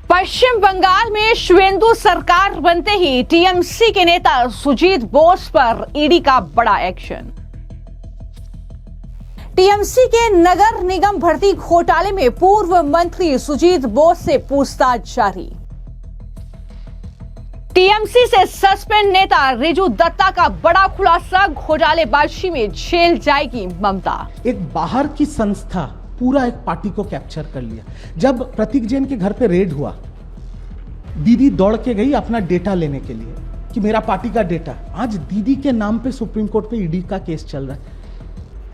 पश्चिम बंगाल में शुवेंदु सरकार बनते ही टीएमसी के नेता सुजीत बोस पर ईडी का बड़ा एक्शन। टीएमसी के नगर निगम भर्ती घोटाले में पूर्व मंत्री सुजीत बोस से पूछताछ जारी। टीएमसी से सस्पेंड नेता रिजू दत्ता का बड़ा खुलासा, घोटालेबाजी में जेल जाएगी ममता। एक बाहर की संस्था पूरा एक पार्टी को कैप्चर कर लिया। जब प्रतीक जैन के घर पे रेड हुआ, दीदी दौड़ के गई अपना डेटा लेने के लिए कि मेरा पार्टी का डेटा। आज दीदी के नाम पे सुप्रीम कोर्ट पे ईडी का केस चल रहा है।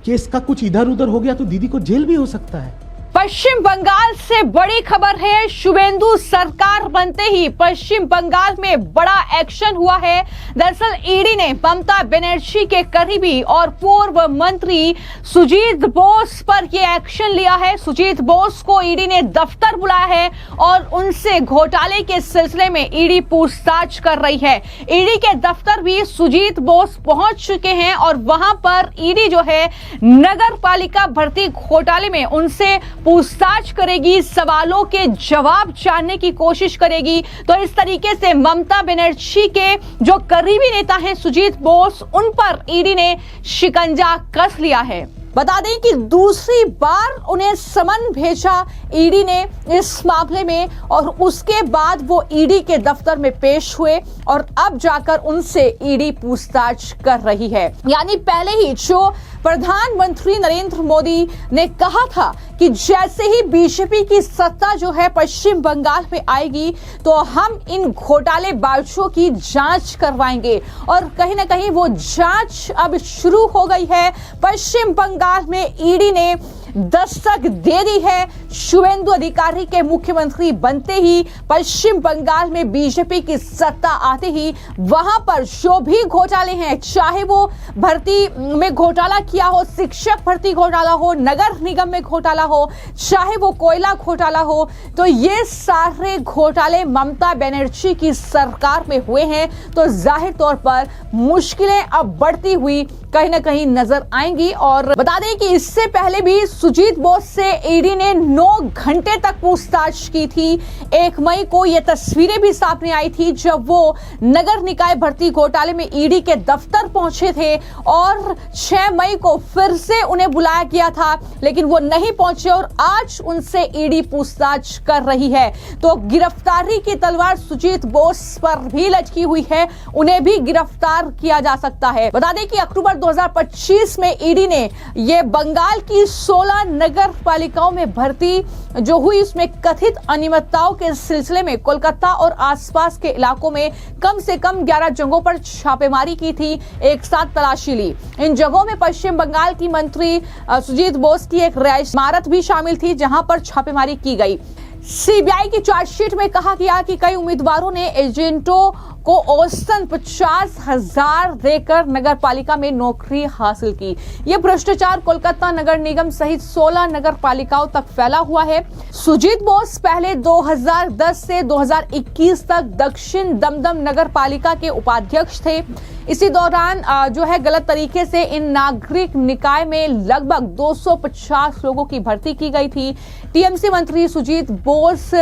केस का कुछ इधर उधर हो गया तो दीदी को जेल भी हो सकता है। पश्चिम बंगाल से बड़ी खबर है। शुवेंदु सरकार बनते ही पश्चिम बंगाल में बड़ा एक्शन हुआ है। दरअसल ईडी ने ममता बनर्जी के करीबी और पूर्व मंत्री सुजीत बोस पर यह एक्शन लिया है। सुजीत बोस को ईडी ने दफ्तर बुलाया है और उनसे घोटाले के सिलसिले में ईडी पूछताछ कर रही है। ईडी के दफ्तर भी सुजीत बोस पहुंच चुके हैं और वहां पर ईडी जो है नगर पालिका भर्ती घोटाले में उनसे पूछताछ करेगी, सवालों के जवाब जानने की कोशिश करेगी। तो इस तरीके से ममता बनर्जी के जो करीबी नेता हैं सुजीत बोस, उन पर ईडी ने शिकंजा कस लिया है। बता दें कि दूसरी बार उन्हें समन भेजा ईडी ने इस मामले में और उसके बाद वो ईडी के दफ्तर में पेश हुए और अब जाकर उनसे ईडी पूछताछ कर रही है। यानी पहले ही जो प्रधानमंत्री नरेंद्र मोदी ने कहा था कि जैसे ही बीजेपी की सत्ता जो है पश्चिम बंगाल में आएगी तो हम इन घोटालेबाजों की जांच करवाएंगे, और कहीं ना कहीं वो जांच अब शुरू हो गई है। पश्चिम बंगाल में ईडी ने दस्तक दे दी है। शुवेंदु अधिकारी के मुख्यमंत्री बनते ही पश्चिम बंगाल में बीजेपी की सत्ता आते ही वहां पर जो भी घोटाले हैं, चाहे वो भर्ती में घोटाला किया हो, शिक्षक भर्ती घोटाला हो, नगर निगम में घोटाला हो, चाहे वो कोयला घोटाला हो, तो ये सारे घोटाले ममता बनर्जी की सरकार में हुए हैं। तो जाहिर तौर पर मुश्किलें अब बढ़ती हुई कहीं ना कहीं नजर आएंगी। और बता दें कि इससे पहले भी सुजीत बोस से ईडी ने 9 घंटे तक पूछताछ की थी। 1 मई को ये तस्वीरें भी सामने आई थी जब वो नगर निकाय भर्ती घोटाले में ईडी के दफ्तर पहुंचे थे, और 6 मई को फिर से उन्हें बुलाया गया था लेकिन वो नहीं पहुंचे और आज उनसे ईडी पूछताछ कर रही है। तो गिरफ्तारी की तलवार सुजीत बोस पर भी लटकी हुई है, उन्हें भी गिरफ्तार किया जा सकता है। बता दें कि अक्टूबर 2025 में ईडी ने ये बंगाल की 16 नगर पालिकाओं में भर्ती जो हुई उसमें कथित अनियमितताओं के सिलसिले में कोलकाता और आसपास के इलाकों में कम से कम 11 जगहों पर छापेमारी की थी, एक साथ तलाशी ली। इन जगहों में पश्चिम बंगाल की मंत्री सुजीत बोस की एक रिहायश इमारत भी शामिल थी जहां पर छापेमारी की गई। सीबीआई की चार्जशीट में कहा गया कि कई उम्मीदवारों ने एजेंटों को औसतन 50,000 देकर नगर पालिका में नौकरी हासिल की। यह भ्रष्टाचार कोलकाता नगर निगम सहित 16 नगर पालिकाओं तक फैला हुआ है। सुजीत बोस पहले 2010 से 2021 तक दक्षिण दमदम नगर पालिका के उपाध्यक्ष थे। इसी दौरान जो है गलत तरीके से इन नागरिक निकाय में लगभग 250 लोगों की भर्ती की गई थी। टीएमसी मंत्री सुजीत बोस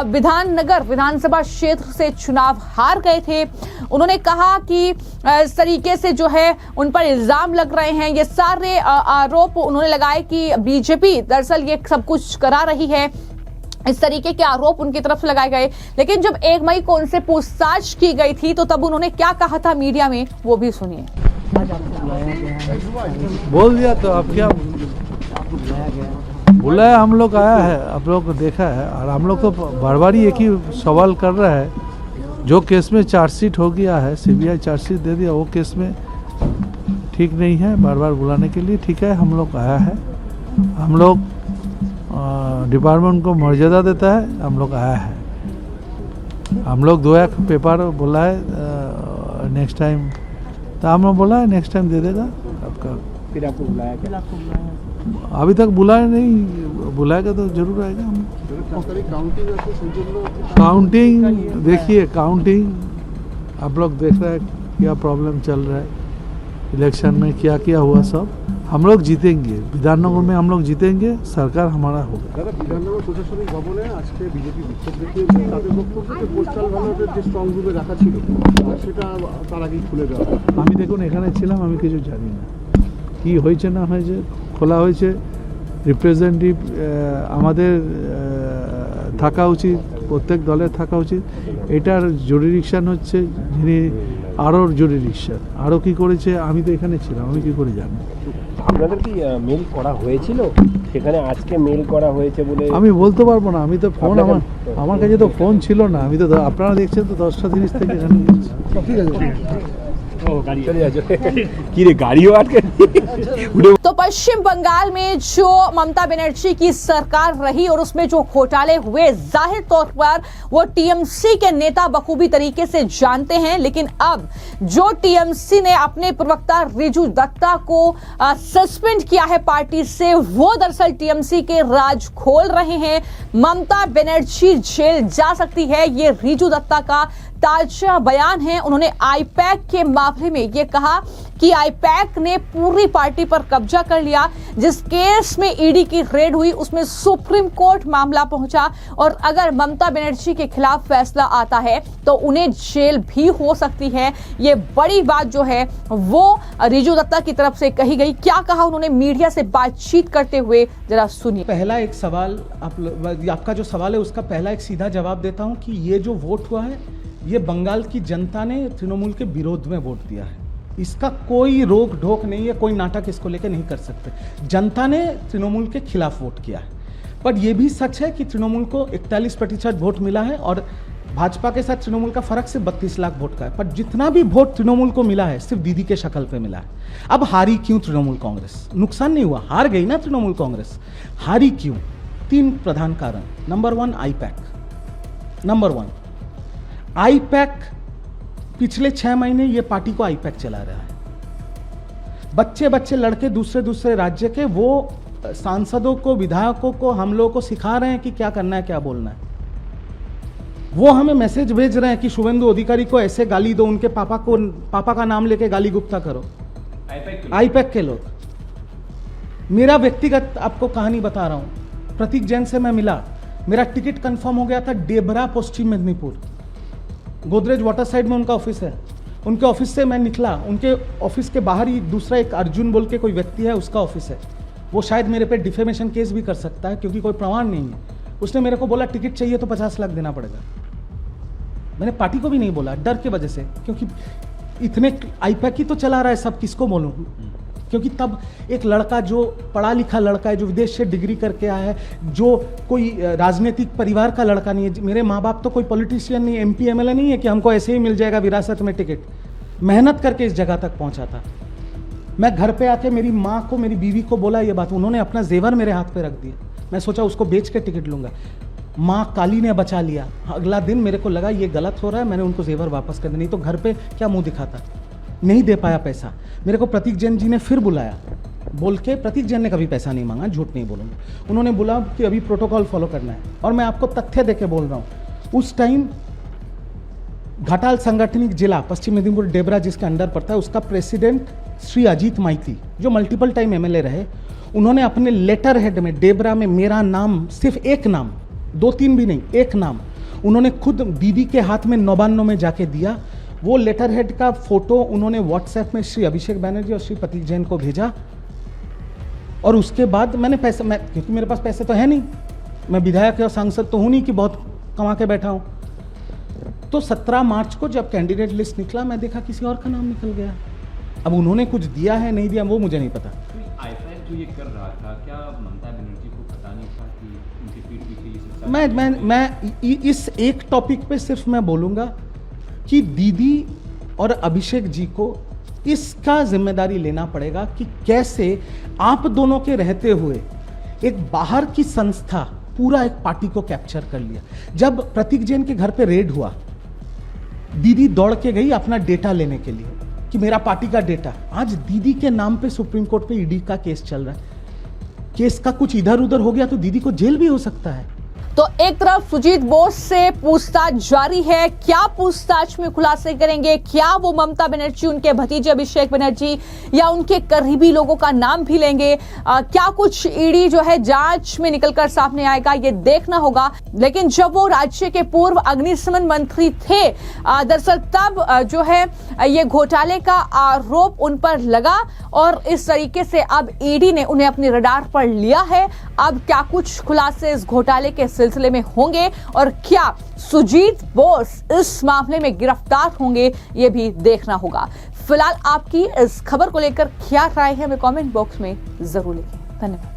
विधाननगर विधानसभा क्षेत्र से चुनाव हार गए थे। उन्होंने कहा कि इस तरीके से जो है उन पर इल्जाम लग रहे हैं। ये सारे आरोप उन्होंने लगाए कि बीजेपी दरअसल ये सब कुछ करा रही है। इस तरीके के आरोप उनकी तरफ से लगाए गए। लेकिन जब 1 मई को उनसे पूछताछ की गई थी तो तब उन्होंने क्या कहा था मीडिया में, वो भी सुनिए। बोल दिया तो अब क्या बुलाया, हम लोग आया है, आप लोग को देखा है, और हम लोग तो बार बार एक ही सवाल कर रहा है। जो केस में चार्जशीट हो गया है, सीबीआई चार्जशीट दे दिया, वो केस में ठीक नहीं है, बार बार बुलाने के लिए ठीक है। हम लोग आया है, हम लोग डिपार्टमेंट को मर्यादा देता है, हम लोग आया है। हम लोग 2 पेपर बोला है नेक्स्ट टाइम, तो हम लोग बोला है नेक्स्ट टाइम दे देगा आपका। फिर आपको बुलाया क्या? अभी तक बुलाया नहीं, बुलाएगा तो जरूर आएगा। हम काउंटिंग देखिए, काउंटिंग आप लोग देख रहे हैं क्या प्रॉब्लम चल रहा है, इलेक्शन में क्या क्या हुआ सब हम लोग जीतेंगे, विधाननगर में हम लोग जीतेंगे, सरकार हमारा होगा। দাদা বিধাননগর প্রশাসনিক ভবনে আজকে বিজেপি বিক্ষোভ দেখিয়েছে, তাদের বক্তব্য যে পোস্টাল ব্যালটের যে স্ট্রং রুমে রাখা ছিল সেটা তার আগেই খুলে দেওয়া হয়। আমি দেখুন এখানে ছিলাম, আমি কিছু জানি না কি হয়েছে না হয়েছে। খোলা হয়েছে, রিপ্রেজেন্টেটিভ আমাদের থাকা উচিত, প্রত্যেক দলের থাকা উচিত। এটার জুরিডিকশন হচ্ছে যিনি আরও জুরিডিকশন, আরও কী করেছে আমি তো এখানে ছিলাম, আমি কী করে জানি। আপনাদের কি মেল করা হয়েছিল সেখানে? আজকে মেল করা হয়েছে বলে আমি বলতে পারবো না, আমি তো ফোন আমার কাছে তো ফোন ছিল না। আমি তো আপনারা দেখছেন তো 10:30 থেকে এখানে গেছি। ঠিক আছে, ঠিক আছে। চলে যাচ্ছে কি রে, গাড়িও আটকে। तो पश्चिम बंगाल में जो ममता बनर्जी की सरकार रही और उसमें जो घोटाले हुए, जाहिर तौर पर वो टीएमसी के नेता बखूबी तरीके से जानते हैं। लेकिन अब जो टीएमसी ने अपने प्रवक्ता रिजू दत्ता को सस्पेंड किया है पार्टी से, वो दरअसल टीएमसी के राज खोल रहे हैं। ममता बनर्जी जेल जा सकती है, ये रिजू दत्ता का ताजा बयान है। उन्होंने आईपैक के मामले में ये कहा कि आईपैक ने पूरी पार्टी पर कब्जा कर लिया। जिस केस में ईडी की रेड हुई उसमें सुप्रीम कोर्ट मामला पहुंचा, और अगर ममता बनर्जी के खिलाफ फैसला आता है तो उन्हें जेल भी हो सकती है। ये बड़ी बात जो है वो रिजू दत्ता की तरफ से कही गई। क्या कहा उन्होंने मीडिया से बातचीत करते हुए, जरा सुनिए। पहला एक सवाल आपका जो सवाल है उसका पहला एक सीधा जवाब देता हूं कि ये जो वोट हुआ है ये बंगाल की जनता ने तृणमूल के विरोध में वोट दिया है। इसका कोई रोक ढोक नहीं है, कोई नाटक इसको लेकर नहीं कर सकते। जनता ने तृणमूल के खिलाफ वोट किया है। पर यह भी सच है कि तृणमूल को 41% वोट मिला है और भाजपा के साथ तृणमूल का फर्क सिर्फ 32 लाख वोट का है। पर जितना भी वोट तृणमूल को मिला है सिर्फ दीदी के शक्ल पे मिला है। अब हारी क्यों तृणमूल कांग्रेस? नुकसान नहीं हुआ, हार गई ना तृणमूल कांग्रेस। हारी क्यों? 3 प्रधान कारण। Number 1 IUPAC. नंबर 1 आईपैक पिछले 6 महीने ये पार्टी को आईपैक चला रहा है। बच्चे लड़के दूसरे राज्य के वो सांसदों को, विधायकों को, हम लोगों को सिखा रहे हैं कि क्या करना है, क्या बोलना है। वो हमें मैसेज भेज रहे हैं कि शुभेंदु अधिकारी को ऐसे गाली दो, उनके पापा का नाम लेके गाली गुप्ता करो। आईपैक के लोग। मेरा व्यक्तिगत आपको कहानी बता रहा हूं। प्रतीक जैन से मैं मिला, मेरा टिकट कंफर्म हो गया था डेबरा पश्चिम मेदिनीपुर, गोदरेज वाटर साइड में उनका ऑफिस है। उनके ऑफिस से मैं निकला, उनके ऑफिस के बाहर ही दूसरा एक अर्जुन बोल के कोई व्यक्ति है, उसका ऑफिस है। वो शायद मेरे पे डिफेमेशन केस भी कर सकता है क्योंकि कोई प्रमाण नहीं है। उसने मेरे को बोला टिकट चाहिए तो 50 लाख देना पड़ेगा। मैंने पार्टी को भी नहीं बोला, डर की वजह से, क्योंकि इतने आईपैक ही तो चला रहा है सब, किसको बोलूँ। क्योंकि तब एक लड़का जो पढ़ा लिखा लड़का है, जो विदेश से डिग्री करके आया है, जो कोई राजनीतिक परिवार का लड़का नहीं है। मेरे माँ बाप तो कोई पॉलिटिशियन नहीं, MP MLA नहीं है कि हमको ऐसे ही मिल जाएगा विरासत में टिकट। मेहनत करके इस जगह तक पहुंचा था। मैं घर पे आके मेरी माँ को, मेरी बीवी को बोला ये बात, उन्होंने अपना जेवर मेरे हाथ पे रख दिया। मैं सोचा उसको बेच के टिकट लूंगा। माँ काली ने बचा लिया। अगला दिन मेरे को लगा ये गलत हो रहा है, मैंने उनको जेवर वापस कर दिया, नहीं तो घर पे क्या मुंह दिखाता। नहीं दे पाया पैसा। मेरे को प्रतीक जैन जी ने फिर बुलाया, बोल के, प्रतीक जैन ने कभी पैसा नहीं मांगा, झूठ नहीं बोलूँगा। उन्होंने बोला कि अभी प्रोटोकॉल फॉलो करना है, और मैं आपको तथ्य देके बोल रहा हूँ। उस टाइम घाटाल सांगठनिक जिला पश्चिम मेदिनीपुर डेबरा जिसके अंडर पड़ता है, उसका प्रेसिडेंट श्री अजीत माइती, जो मल्टीपल टाइम MLA रहे, उन्होंने अपने लेटर हेड में डेबरा में मेरा नाम, सिर्फ एक नाम, 2-3 भी नहीं, एक नाम उन्होंने खुद दीदी के हाथ में 99 में जाके दिया। वो लेटर हेड का फोटो उन्होंने व्हाट्सएप में श्री अभिषेक बैनर्जी और श्री प्रतीक जैन को भेजा। और उसके बाद मैंने पैसे, क्योंकि मेरे पास पैसे तो है नहीं, मैं विधायक या सांसद तो हूँ नहीं कि बहुत कमा के बैठा हूँ। तो 17 मार्च को जब कैंडिडेट लिस्ट निकला, मैं देखा किसी और का नाम निकल गया। अब उन्होंने कुछ दिया है नहीं दिया वो मुझे नहीं पता। आईपैक जो ये कर रहा था, क्या ममता बनर्जी को पता नहीं था कि उनके पीठ पीछे ये सब? मैं इस एक टॉपिक पे सिर्फ मैं बोलूँगा कि दीदी और अभिषेक जी को इसका जिम्मेदारी लेना पड़ेगा कि कैसे आप दोनों के रहते हुए एक बाहर की संस्था पूरा एक पार्टी को कैप्चर कर लिया। जब प्रतीक जैन के घर पे रेड हुआ, दीदी दौड़ के गई अपना डेटा लेने के लिए कि मेरा पार्टी का डेटा। आज दीदी के नाम पे सुप्रीम कोर्ट पे ईडी का केस चल रहा है। केस का कुछ इधर उधर हो गया तो दीदी को जेल भी हो सकता है। तो एक तरफ सुजीत बोस से पूछताछ जारी है, क्या पूछताछ में खुलासे करेंगे, क्या वो ममता बनर्जी, उनके भतीजे अभिषेक बनर्जी या उनके करीबी लोगों का नाम भी लेंगे, क्या कुछ ईडी जो है जांच में निकलकर सामने आएगा, ये देखना होगा। लेकिन जब वो राज्य के पूर्व अग्निशमन मंत्री थे, दरअसल तब जो है ये घोटाले का आरोप उन पर लगा और इस तरीके से अब ईडी ने उन्हें अपने रडार पर लिया है। अब क्या कुछ खुलासे इस घोटाले के सिलसिले में होंगे और क्या सुजीत बोस इस मामले में गिरफ्तार होंगे, ये भी देखना होगा। फिलहाल आपकी इस खबर को लेकर क्या राय है, हमें कमेंट बॉक्स में जरूर लिखें। धन्यवाद।